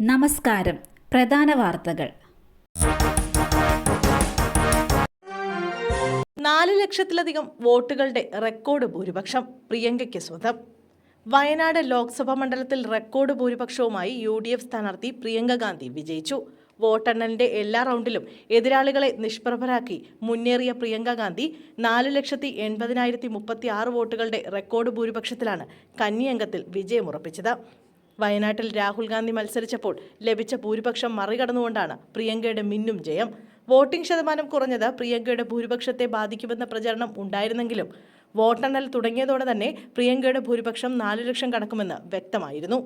നമസ്കാരം. പ്രധാന വാർത്തകൾ. 4 ലക്ഷത്തിലധികം വോട്ടുകളുടെ റെക്കോർഡ് ഭൂരിപക്ഷം പ്രിയങ്കയ്ക്ക് സ്വന്തം. വയനാട് ലോക്സഭാ മണ്ഡലത്തിൽ റെക്കോർഡ് ഭൂരിപക്ഷവുമായി UDF സ്ഥാനാർത്ഥി പ്രിയങ്ക ഗാന്ധി വിജയിച്ചു. വോട്ടെണ്ണലിന്റെ എല്ലാ റൗണ്ടിലും എതിരാളികളെ നിഷ്പ്രഭരാക്കി മുന്നേറിയ പ്രിയങ്ക ഗാന്ധി 4,80,036 വോട്ടുകളുടെ റെക്കോർഡ് ഭൂരിപക്ഷത്തിലാണ് കന്നിയംഗത്തിൽ വിജയമുറപ്പിച്ചത്. വയനാട്ടിൽ രാഹുൽ ഗാന്ധി മത്സരിച്ചപ്പോൾ ലഭിച്ച ഭൂരിപക്ഷം മറികടന്നുകൊണ്ടാണ് പ്രിയങ്കയുടെ മിന്നും ജയം. വോട്ടിംഗ് ശതമാനം കുറഞ്ഞത് പ്രിയങ്കയുടെ ഭൂരിപക്ഷത്തെ ബാധിക്കുമെന്ന പ്രചരണം ഉണ്ടായിരുന്നെങ്കിലും വോട്ടെണ്ണൽ തുടങ്ങിയതോടെ തന്നെ പ്രിയങ്കയുടെ ഭൂരിപക്ഷം 4 ലക്ഷം കടക്കുമെന്ന് വ്യക്തമായിരുന്നു.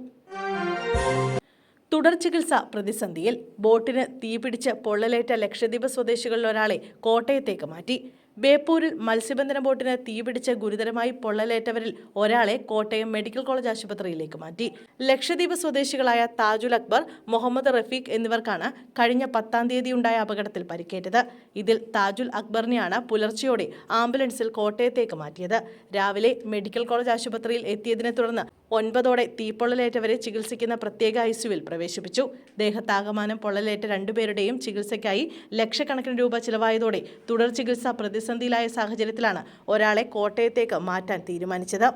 തുടർ ചികിത്സ പ്രതിസന്ധിയിൽ. ബോട്ടിന് തീപിടിച്ച് പൊള്ളലേറ്റ ലക്ഷദ്വീപ് സ്വദേശികളിൽ ഒരാളെ കോട്ടയത്തേക്ക് മാറ്റി. ബേപ്പൂരിൽ മത്സ്യബന്ധന ബോട്ടിന് തീപിടിച്ച് ഗുരുതരമായി പൊള്ളലേറ്റവരിൽ ഒരാളെ കോട്ടയം മെഡിക്കൽ കോളേജ് ആശുപത്രിയിലേക്ക് മാറ്റി. ലക്ഷദ്വീപ് സ്വദേശികളായ താജുൽ അക്ബർ, മുഹമ്മദ് റഫീഖ് എന്നിവർക്കാണ് കഴിഞ്ഞ 10-ാം തീയതി ഉണ്ടായ അപകടത്തിൽ പരിക്കേറ്റത്. ഇതിൽ താജുൽ അക്ബറിനെയാണ് പുലർച്ചെയോടെ ആംബുലൻസിൽ കോട്ടയത്തേക്ക് മാറ്റിയത്. രാവിലെ മെഡിക്കൽ കോളേജ് ആശുപത്രിയിൽ എത്തിയതിനെ തുടർന്ന് 9ഓടെ തീപ്പൊള്ളലേറ്റവരെ ചികിത്സിക്കുന്ന പ്രത്യേക ICUവിൽ പ്രവേശിപ്പിച്ചു. ദേഹത്താകമാനം പൊള്ളലേറ്റ 2 പേരുടെയും ചികിത്സയ്ക്കായി ലക്ഷക്കണക്കിന് രൂപ ചിലവായതോടെ തുടർ ചികിത്സ പ്രതിസന്ധിയിലായ സാഹചര്യത്തിലാണ് ഒരാളെ കോട്ടയത്തേക്ക് മാറ്റാൻ തീരുമാനിച്ചത്.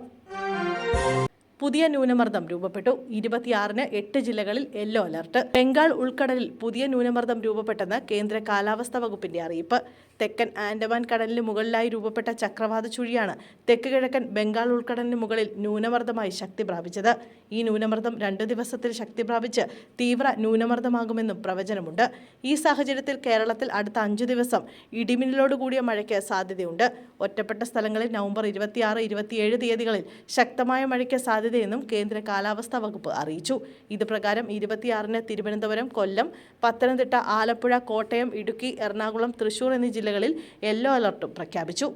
പുതിയ ന്യൂനമർദ്ദം രൂപപ്പെട്ടു. 26-ന് 8 ജില്ലകളിൽ യെല്ലോ അലർട്ട്. ബംഗാൾ ഉൾക്കടലിൽ പുതിയ ന്യൂനമർദ്ദം രൂപപ്പെട്ടെന്ന് കേന്ദ്ര കാലാവസ്ഥാ വകുപ്പിന്റെ അറിയിപ്പ്. തെക്കൻ ആൻഡമാൻ കടലിന് മുകളിലായി രൂപപ്പെട്ട ചക്രവാത ചുഴിയാണ് തെക്ക് കിഴക്കൻ ബംഗാൾ ഉൾക്കടലിന് മുകളിൽ ന്യൂനമർദ്ദമായി ശക്തി പ്രാപിച്ചത്. ഈ ന്യൂനമർദ്ദം 2 ദിവസത്തിൽ ശക്തി പ്രാപിച്ച് തീവ്ര ന്യൂനമർദ്ദമാകുമെന്നും പ്രവചനമുണ്ട്. ഈ സാഹചര്യത്തിൽ കേരളത്തിൽ അടുത്ത 5 ദിവസം ഇടിമിന്നലോടുകൂടിയ മഴയ്ക്ക് സാധ്യതയുണ്ട്. ഒറ്റപ്പെട്ട സ്ഥലങ്ങളിൽ നവംബർ 26, 27 തീയതികളിൽ ശക്തമായ മഴയ്ക്ക് സാധ്യതയെന്നും കേന്ദ്ര കാലാവസ്ഥാ വകുപ്പ് അറിയിച്ചു. ഇത് പ്രകാരം 26-ന് തിരുവനന്തപുരം, കൊല്ലം, പത്തനംതിട്ട, ആലപ്പുഴ, കോട്ടയം, ഇടുക്കി, എറണാകുളം, തൃശൂർ എന്നീ ജില്ലകളിൽ യെല്ലോ അലർട്ടും പ്രഖ്യാപിച്ചു.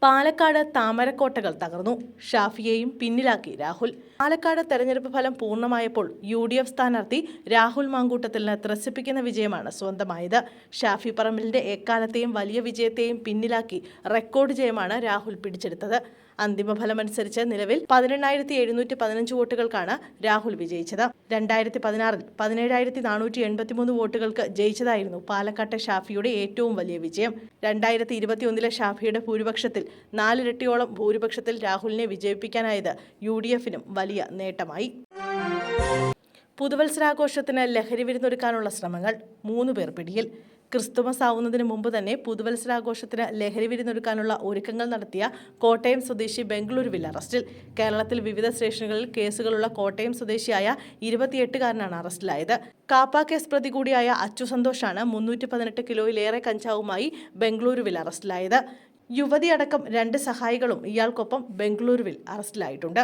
പാലക്കാട് താമരക്കോട്ടകൾ തകർന്നു. ഷാഫിയെയും പിന്നിലാക്കി രാഹുൽ. പാലക്കാട് തെരഞ്ഞെടുപ്പ് ഫലം പൂർണ്ണമായപ്പോൾ UDF സ്ഥാനാർത്ഥി രാഹുൽ മാങ്കൂട്ടത്തിന് ത്രസിപ്പിക്കുന്ന വിജയമാണ് സ്വന്തമായത്. ഷാഫി പറമ്പിലിന്റെ എക്കാലത്തെയും വലിയ വിജയത്തെയും പിന്നിലാക്കി റെക്കോർഡ് ജയമാണ് രാഹുൽ പിടിച്ചെടുത്തത്. അന്തിമഫലമനുസരിച്ച് നിലവിൽ 18,715 വോട്ടുകൾക്കാണ് രാഹുൽ വിജയിച്ചത്. 2016-ൽ 17,483 വോട്ടുകൾക്ക് ജയിച്ചതായിരുന്നു പാലക്കാട്ടെ ഷാഫിയുടെ ഏറ്റവും വലിയ വിജയം. 2021-ലെ ഷാഫിയുടെ ഭൂരിപക്ഷത്തിൽ 4 ഇരട്ടിയോളം ഭൂരിപക്ഷത്തിൽ രാഹുലിനെ വിജയിപ്പിക്കാനായത് UDFനും വലിയ നേട്ടമായി. പുതുവത്സരാഘോഷത്തിന് ലഹരി വിരുന്നൊരുക്കാനുള്ള ശ്രമങ്ങൾ. 3 പേർ പിടിയിൽ. ക്രിസ്തുമസ് ആവുന്നതിന് മുമ്പ് തന്നെ പുതുവത്സരാഘോഷത്തിന് ലഹരി വിരുന്നൊരുക്കാനുള്ള ഒരുക്കങ്ങൾ നടത്തിയ കോട്ടയം സ്വദേശി ബംഗളൂരുവിൽ അറസ്റ്റിൽ. കേരളത്തിൽ വിവിധ സ്റ്റേഷനുകളിൽ കേസുകളുള്ള കോട്ടയം സ്വദേശിയായ 28-കാരനാണ് അറസ്റ്റിലായത്. കാപ്പ കേസ് പ്രതി കൂടിയായ അച്ചു സന്തോഷാണ് 318 കിലോയിലേറെ കഞ്ചാവുമായി ബംഗളൂരുവിൽ അറസ്റ്റിലായത്. യുവതിയടക്കം 2 സഹായികളും ഇയാൾക്കൊപ്പം ബംഗളൂരുവിൽ അറസ്റ്റിലായിട്ടുണ്ട്.